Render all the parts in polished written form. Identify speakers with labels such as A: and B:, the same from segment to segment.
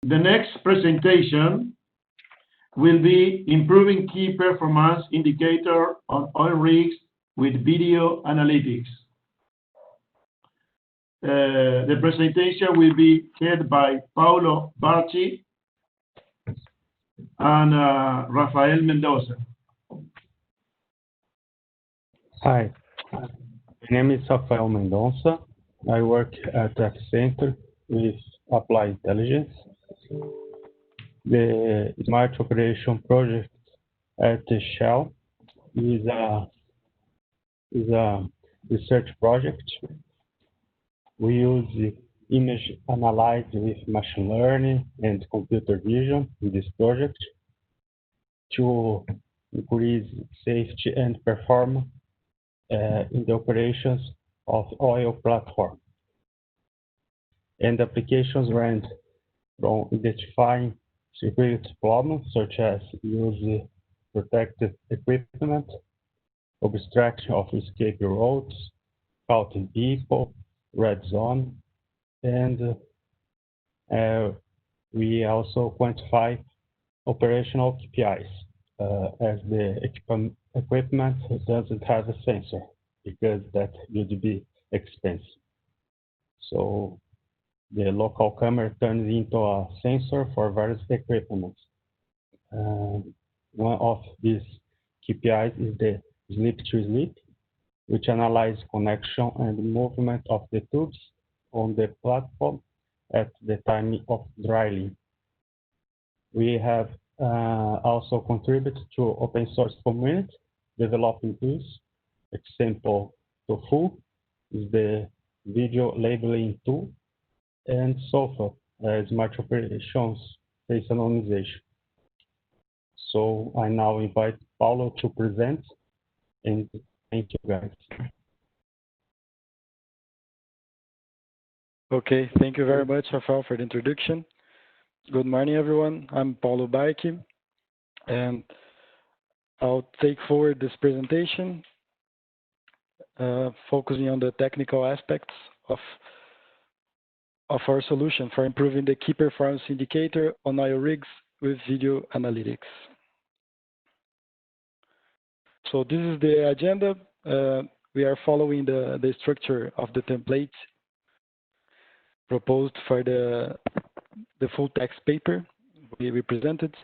A: The next presentation will be improving key performance indicator on oil rigs with video analytics. The presentation will be heard by Paulo Barch and Rafael Mendoza.
B: Hi, my name is Rafael Mendoza. I work at Accenture with Applied Intelligence. The Smart Operation project at Shell is a research project. We use image analysis with machine learning and computer vision in this project to increase safety and performance in the operations of oil platform. And applications range from identifying security problems such as use protective equipment, obstruction of escape routes, counting people, red zone, and we also quantify operational KPIs as the equipment doesn't have a sensor because that would be expensive. So the local camera turns into a sensor for various equipment. One of these KPIs is the sleep to sleep, which analyzes connection and movement of the tubes on the platform at the time of drilling. We have also contributed to open source community developing tools. Example, Tofu is the video labeling tool, and SOFA, Smart Operations Face Anonymization. So I now invite Paulo to present, and thank you guys.
C: Okay, thank you very much, Rafael, for the introduction. Good morning, everyone. I'm Paulo Barch, and I'll take forward this presentation, focusing on the technical aspects of our solution for improving the key performance indicator on oil rigs with video analytics. So this is the agenda. We are following the structure of the template proposed for the full text paper we presented.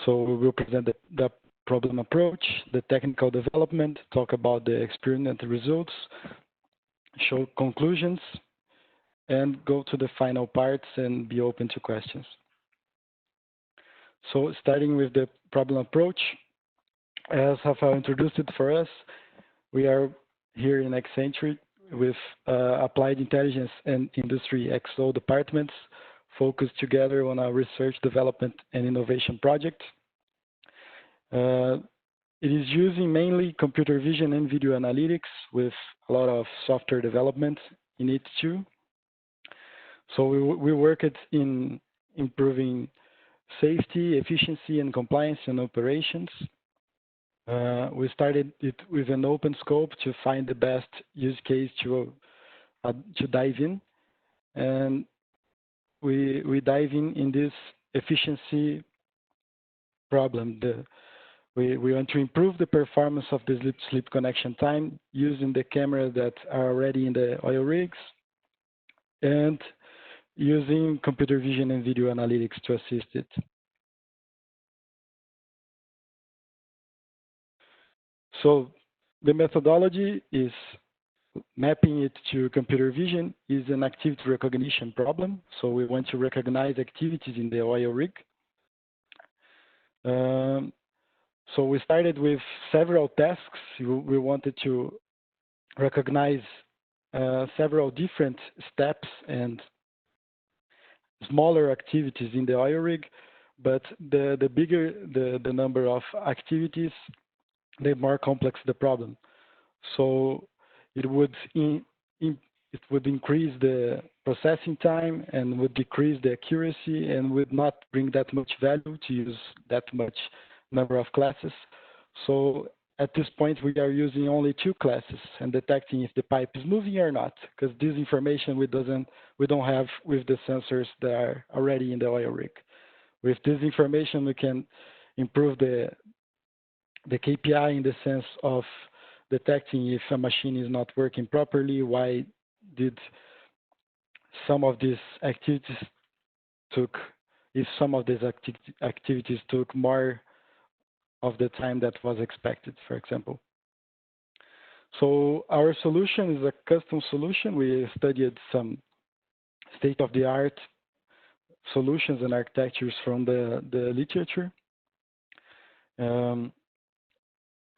C: So we will present the problem approach, the technical development, talk about the experiment results, show conclusions, and go to the final parts and be open to questions. So starting with the problem approach, as Rafael introduced it for us, we are here in Accenture with Applied Intelligence and Industry XO departments focused together on our research, development, and innovation project. It is using mainly computer vision and video analytics with a lot of software development in it too. So we worked in improving safety, efficiency, and compliance in operations. We started it with an open scope to find the best use case to dive in, and we dive in this efficiency problem. We want to improve the performance of the sleep connection time using the cameras that are already in the oil rigs and using computer vision and video analytics to assist it. So the methodology is mapping it to computer vision is an activity recognition problem. So we want to recognize activities in the oil rig. So we started with several tasks. We wanted to recognize several different steps and smaller activities in the oil rig, but the bigger the number of activities, the more complex the problem. So it would increase the processing time and would decrease the accuracy and would not bring that much value to use that much number of classes. So at this point, we are using only two classes and detecting if the pipe is moving or not, because this information we don't have with the sensors that are already in the oil rig. With this information, we can improve the KPI in the sense of detecting if a machine is not working properly, why did some of these activities activities took more of the time that was expected, for example. So our solution is a custom solution. We studied some state-of-the-art solutions and architectures from the literature,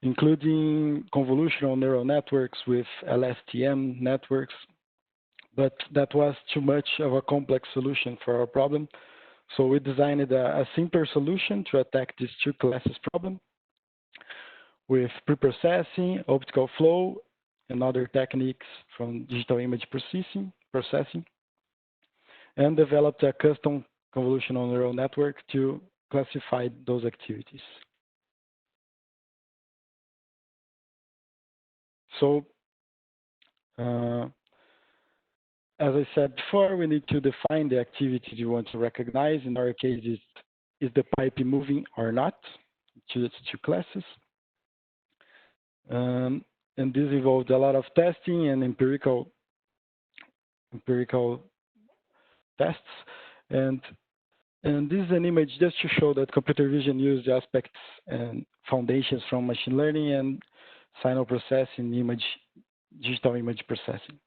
C: including convolutional neural networks with LSTM networks, but that was too much of a complex solution for our problem. So we designed a simpler solution to attack these two classes problem with preprocessing, optical flow, and other techniques from digital image processing, and developed a custom convolutional neural network to classify those activities. So, as I said before, we need to define the activity you want to recognize. In our case, is the pipe moving or not? It's two classes. And this involved a lot of testing and empirical tests. And this is an image just to show that computer vision used aspects and foundations from machine learning and signal processing, digital image processing.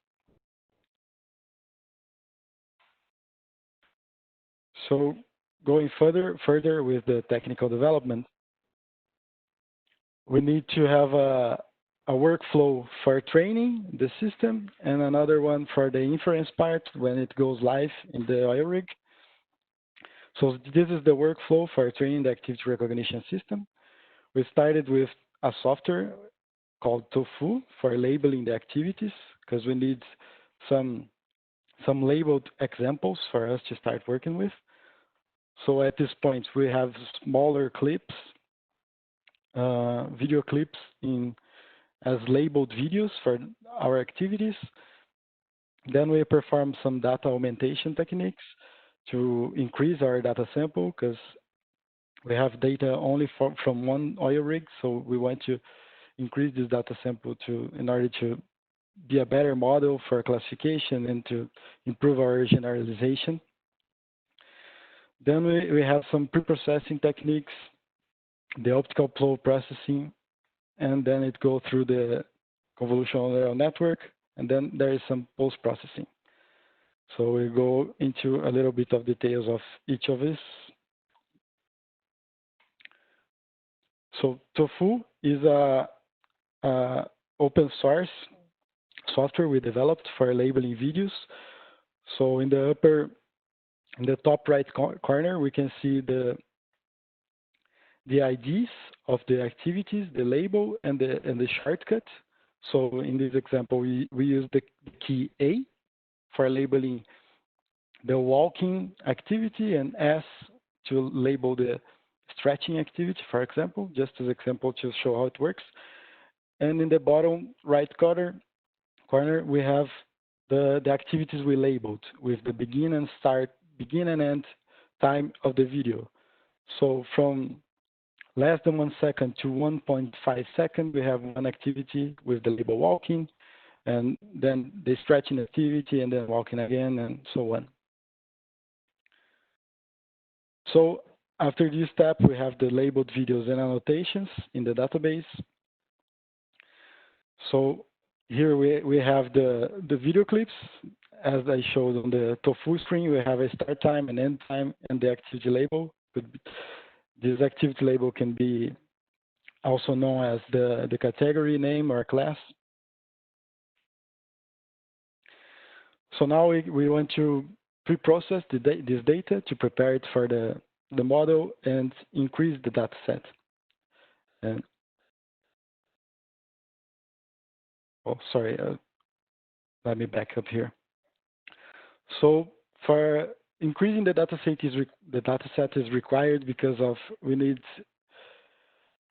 C: So going further with the technical development, we need to have a workflow for training the system and another one for the inference part when it goes live in the oil rig. So this is the workflow for training the activity recognition system. We started with a software called Tofu for labeling the activities, because we need some labeled examples for us to start working with. So at this point, we have smaller clips, video clips as labeled videos for our activities. Then we perform some data augmentation techniques to increase our data sample, because we have data only from one oil rig. So we want to increase this data sample in order to be a better model for classification and to improve our generalization. Then we have some pre-processing techniques, the optical flow processing, and then it goes through the convolutional neural network, and then there is some post-processing. So we go into a little bit of details of each of these. So Tofu is a open source software we developed for labeling videos. So in the top right corner, we can see the IDs of the activities, the label, and the shortcut. So in this example, we use the key A for labeling the walking activity and S to label the stretching activity, for example, just as example to show how it works. And in the bottom right corner, we have the activities we labeled with the begin and end time of the video. So from less than 1 second to 1.5 seconds, we have one activity with the label walking, and then the stretching activity, and then walking again, and so on. So after this step, we have the labeled videos and annotations in the database. So here we have the video clips. As I showed on the Tofu screen, we have a start time and end time and the activity label. This activity label can be also known as the category name or class. So now we want to pre-process this data to prepare it for the model and increase the data set. And oh, sorry, let me back up here. So for increasing the data set is required because we need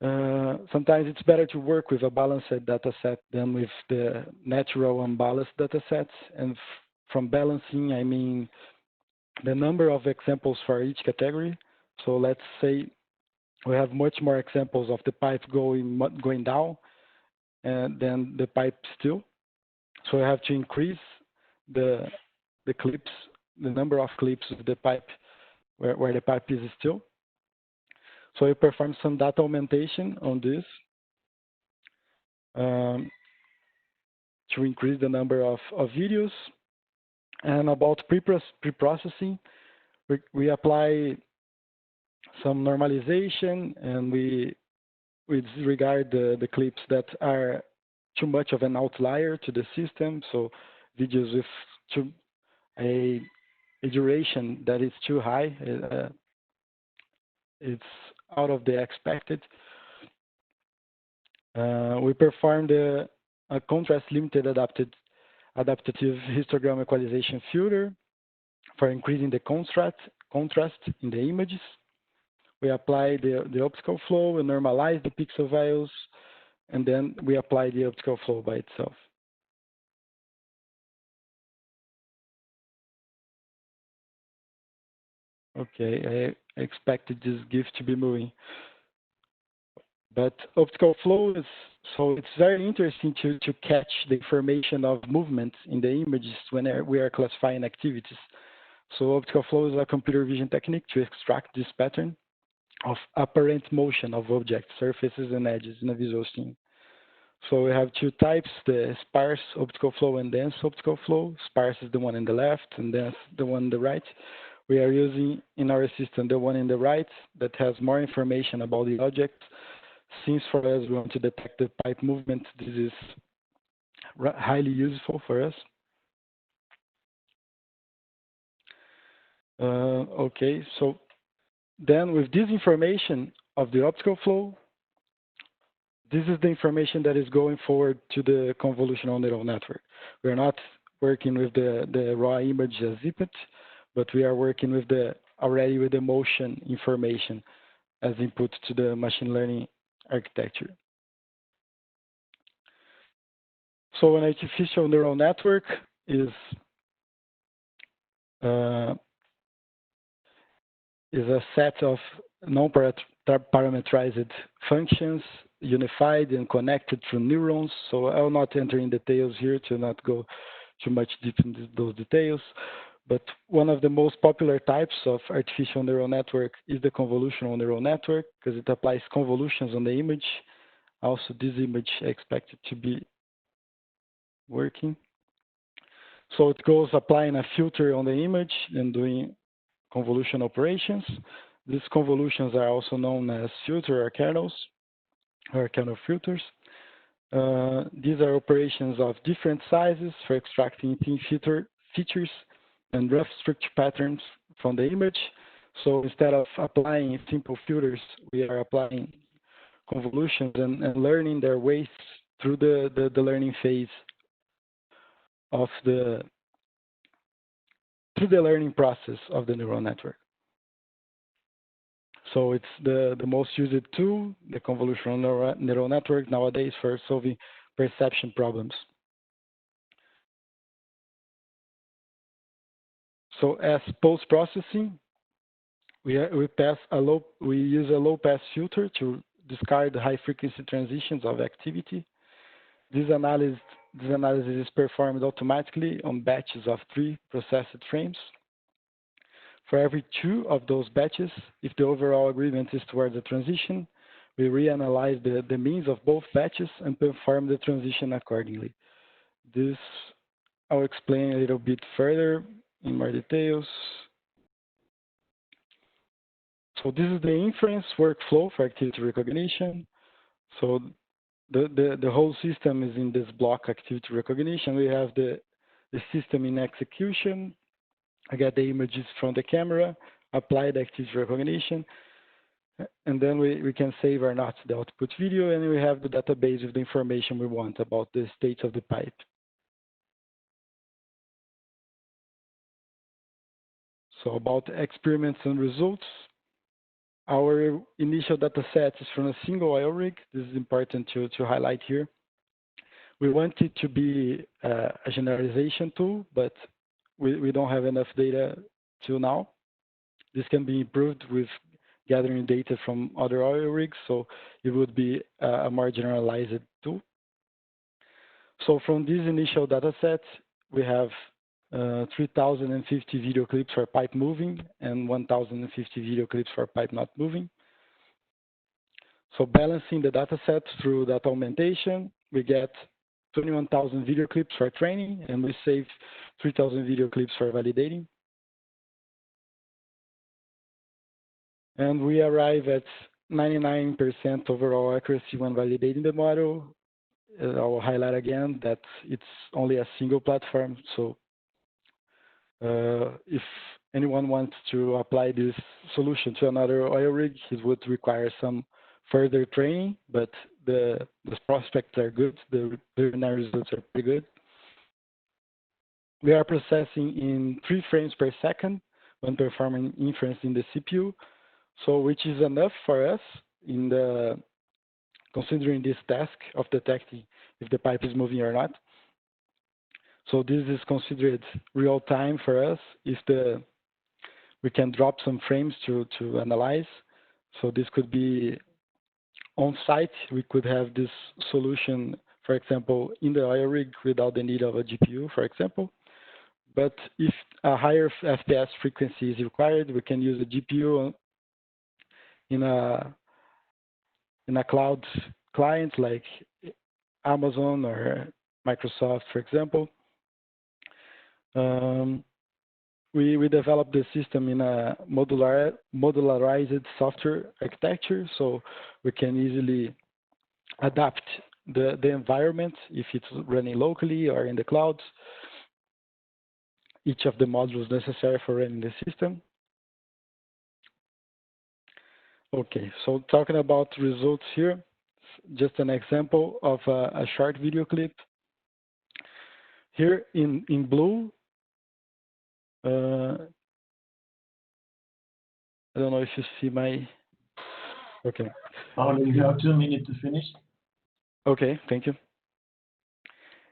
C: Sometimes it's better to work with a balanced data set than with the natural unbalanced data sets. And from balancing, I mean the number of examples for each category. So let's say we have much more examples of the pipe going down than the pipe still. So we have to increase the clips, the number of clips of the pipe where the pipe is still. So we perform some data augmentation on this to increase the number of videos. And about pre-processing, we apply some normalization, and we disregard the clips that are too much of an outlier to the system. So videos with a duration that is too high, it's out of the expected. We performed a contrast limited adaptive histogram equalization filter for increasing the contrast in the images. We apply the optical flow and normalize the pixel values, and then we apply the optical flow by itself. Okay, I expected this GIF to be moving. But optical flow is, so it's very interesting to catch the information of movements in the images when we are classifying activities. So optical flow is a computer vision technique to extract this pattern of apparent motion of objects, surfaces, and edges in a visual scene. So we have two types, the sparse optical flow and dense optical flow. Sparse is the one in the left, and dense the one on the right. We are using in our system the one in the right that has more information about the object. Since for us we want to detect the pipe movement, this is highly useful for us. Okay, so then with this information of the optical flow, this is the information that is going forward to the convolutional neural network. We're not working with the raw image as zipped, but we are working with already with the motion information as input to the machine learning architecture. So an artificial neural network is a set of non-parameterized functions unified and connected through neurons. So I will not enter in details here to not go too much deep in those details. But one of the most popular types of artificial neural network is the convolutional neural network because it applies convolutions on the image. Also, this image I expect it to be working. So it goes applying a filter on the image and doing convolution operations. These convolutions are also known as filter or kernels or kernel filters. These are operations of different sizes for extracting thin features and rough structure patterns from the image. So instead of applying simple filters, we are applying convolutions and learning their ways through the learning phase of through the learning process of the neural network. So it's the most used tool, the convolutional neural network nowadays for solving perception problems. So as post-processing, we use a low-pass filter to discard the high-frequency transitions of activity. This analysis is performed automatically on batches of 3 processed frames. For every 2 of those batches, if the overall agreement is towards a transition, we reanalyze the means of both batches and perform the transition accordingly. This I'll explain a little bit further in more details. So this is the inference workflow for activity recognition. So the whole system is in this block activity recognition. We have the system in execution. I get the images from the camera, apply the activity recognition, and then we can save or not the output video, and we have the database with the information we want about the state of the pipe. So about experiments and results, Our initial data set is from a single oil rig. This is important to highlight here. We want it to be a generalization tool, but we don't have enough data till now. This can be improved with gathering data from other oil rigs, so it would be a more generalized tool. So from this initial data set, we have 3,050 video clips for pipe moving and 1,050 video clips for pipe not moving. So balancing the data set through data augmentation, we get 21,000 video clips for training, and we save 3,000 video clips for validating. And we arrive at 99% overall accuracy when validating the model. I will highlight again that it's only a single platform. So if anyone wants to apply this solution to another oil rig, it would require some further training, but the prospects are good. The preliminary results are pretty good. We are processing in 3 frames per second when performing inference in the CPU, so which is enough for us in the considering this task of detecting if the pipe is moving or not. So this is considered real time for us if we can drop some frames to analyze. So this could be on site. We could have this solution, for example, in the oil rig without the need of a GPU, for example. But if a higher FPS frequency is required, we can use a GPU in a cloud client like Amazon or Microsoft, for example. We developed the system in a modularized software architecture, so we can easily adapt the environment if it's running locally or in the cloud, each of the modules necessary for running the system. Okay, so talking about results here, just an example of a short video clip. Here in blue, I don't know if you see my, okay.
A: You have 2 minutes to finish.
C: Okay, thank you.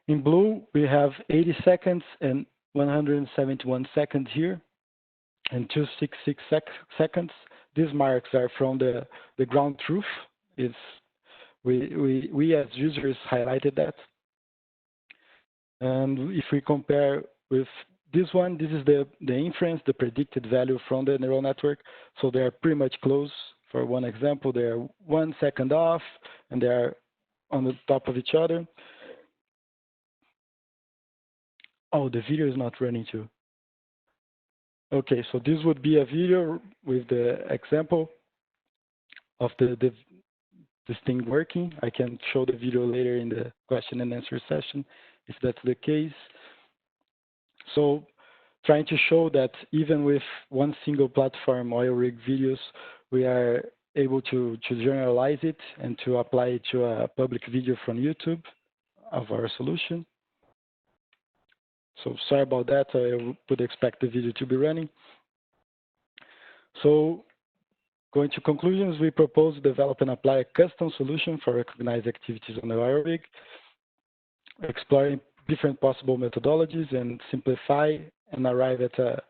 C: In blue, we have 80 seconds and 171 seconds here, and 266 seconds. These marks are from the ground truth. We as users highlighted that. And if we compare with this one, this is the inference, the predicted value from the neural network. So they are pretty much close. For one example, they are 1 second off, and they are on the top of each other. Oh, the video is not running too. Okay, so this would be a video with the example of this thing working. I can show the video later in the question and answer session if that's the case. So trying to show that even with one single platform oil rig videos, we are able to generalize it and to apply it to a public video from YouTube of our solution. So sorry about that, I would expect the video to be running. So going to conclusions, we propose to develop and apply a custom solution for recognized activities on the oil rig, exploring different possible methodologies and simplify and arrive at a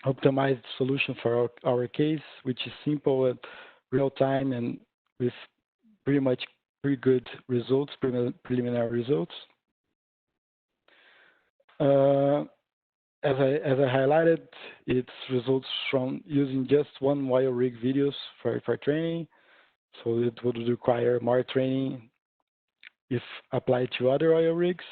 C: optimized solution for our case, which is simple and real time and with pretty good results, preliminary results. As I highlighted, it's results from using just one oil rig videos for training. So it would require more training if applied to other oil rigs.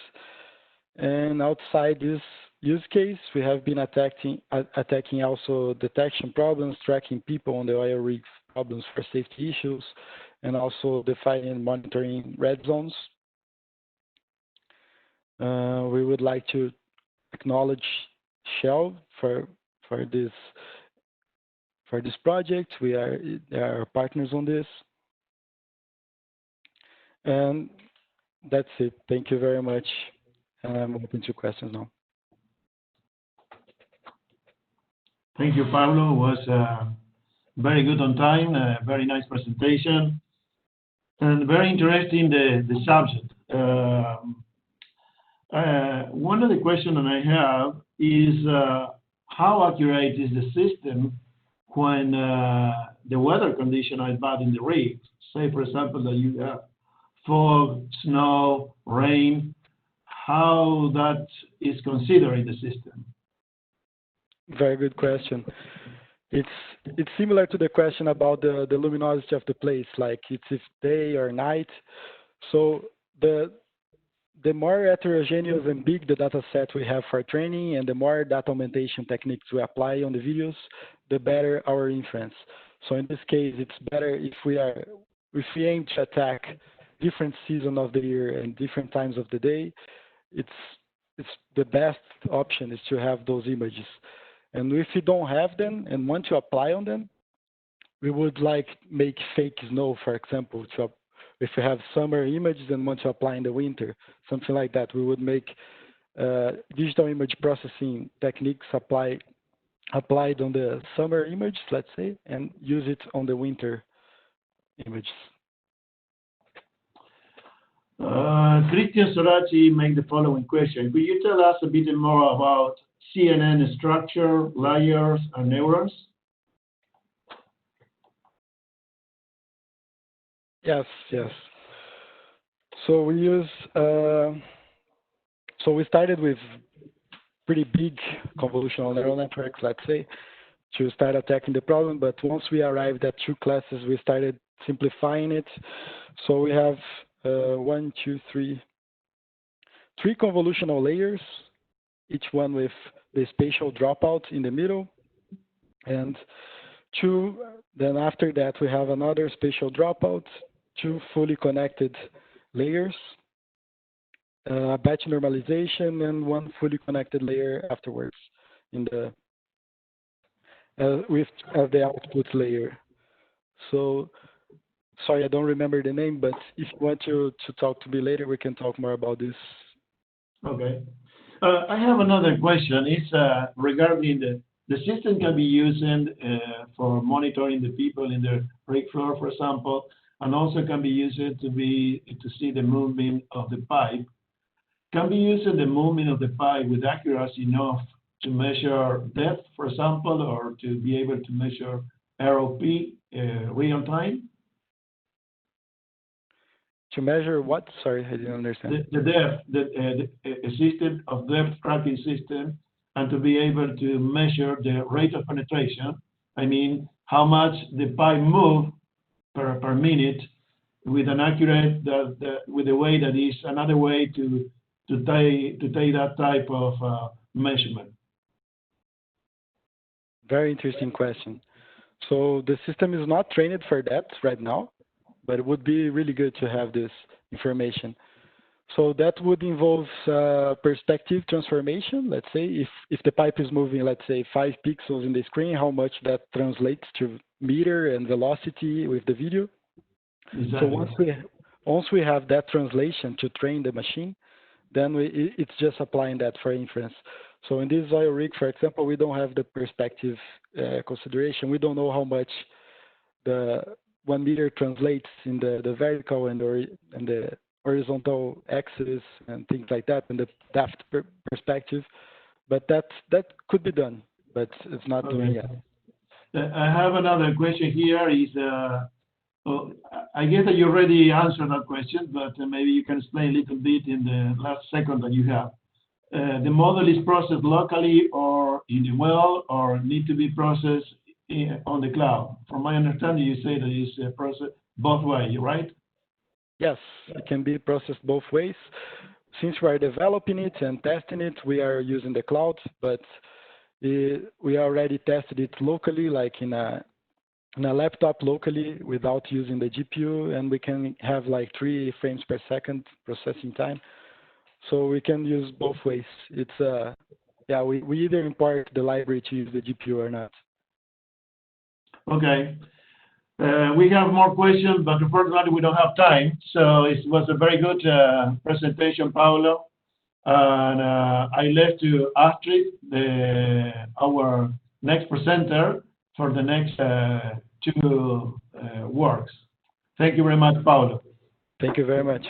C: And outside this use case, we have been attacking also detection problems, tracking people on the oil rigs, problems for safety issues, and also defining and monitoring red zones. We would like to acknowledge Shell for this project. They are partners on this, and that's it. Thank you very much, and I'm open to questions now.
A: Thank you, Paulo. It was very good on time, very nice presentation, and very interesting the subject. One of the questions that I have is how accurate is the system when the weather condition are bad in the rig? Say, for example, that you have fog, snow, rain, how that is considered in the system?
C: Very good question. It's similar to the question about the luminosity of the place, like it's if day or night. So the more heterogeneous and big the data set we have for training and the more data augmentation techniques we apply on the videos, the better our inference. So in this case, it's better if we aim to attack different seasons of the year and different times of the day. It's the best option is to have those images. And if you don't have them and want to apply on them, we would like make fake snow, for example, if we have summer images and want to apply in the winter, something like that. We would make digital image processing techniques applied on the summer image, let's say, and use it on the winter images.
A: Christian Sorachi made the following question. Could you tell us a bit more about CNN structure, layers, and neurons?
C: Yes. So we use, so we started with pretty big convolutional neural networks, let's say, to start attacking the problem. But once we arrived at 2 classes, we started simplifying it. So we have 3 convolutional layers, each one with the spatial dropout in the middle. And 2, then after that, we have another spatial dropout, 2 fully connected layers, batch normalization, and 1 fully connected layer afterwards in the with the output layer. So sorry, I don't remember the name, but if you want to talk to me later, we can talk more about this.
A: Okay. I have another question. It's regarding the system can be used for monitoring the people in the rig floor, for example, and also can be used to see the movement of the pipe. Can be used the movement of the pipe with accuracy enough to measure depth, for example, or to be able to measure ROP real time?
C: To measure what? Sorry, I didn't understand.
A: The depth, a system of depth tracking system, and to be able to measure the rate of penetration. I mean, how much the pipe move per minute with an accurate, with a way that is another way to take that type of measurement. Very
C: interesting question. So the system is not trained for that right now, but it would be really good to have this information. So that would involve perspective transformation. Let's say if the pipe is moving, let's say 5 pixels in the screen, how much that translates to meter and velocity with the video. Exactly. So once we have that translation to train the machine, then it's just applying that for inference. So in this oil rig, for example, we don't have the perspective consideration. We don't know how much the 1 meter translates in the vertical and the horizontal axis and things like that, and the depth perspective. But that could be done, but it's not doing yet.
A: I have another question here. I guess that you already answered that question, but maybe you can explain a little bit in the last second that you have. The model is processed locally or in the well, or need to be processed on the cloud. From my understanding, you say that it's processed both ways, right?
C: Yes, it can be processed both ways. Since we are developing it and testing it, we are using the cloud, but we already tested it locally, like in a laptop locally without using the GPU, and we can have like 3 frames per second processing time. So we can use both ways. It's we either import the library to use the GPU or not.
A: Okay. We have more questions, but unfortunately we don't have time. So it was a very good presentation, Paulo. And I left to Astrid, our next presenter, for the next two works. Thank you very much, Paulo.
C: Thank you very much.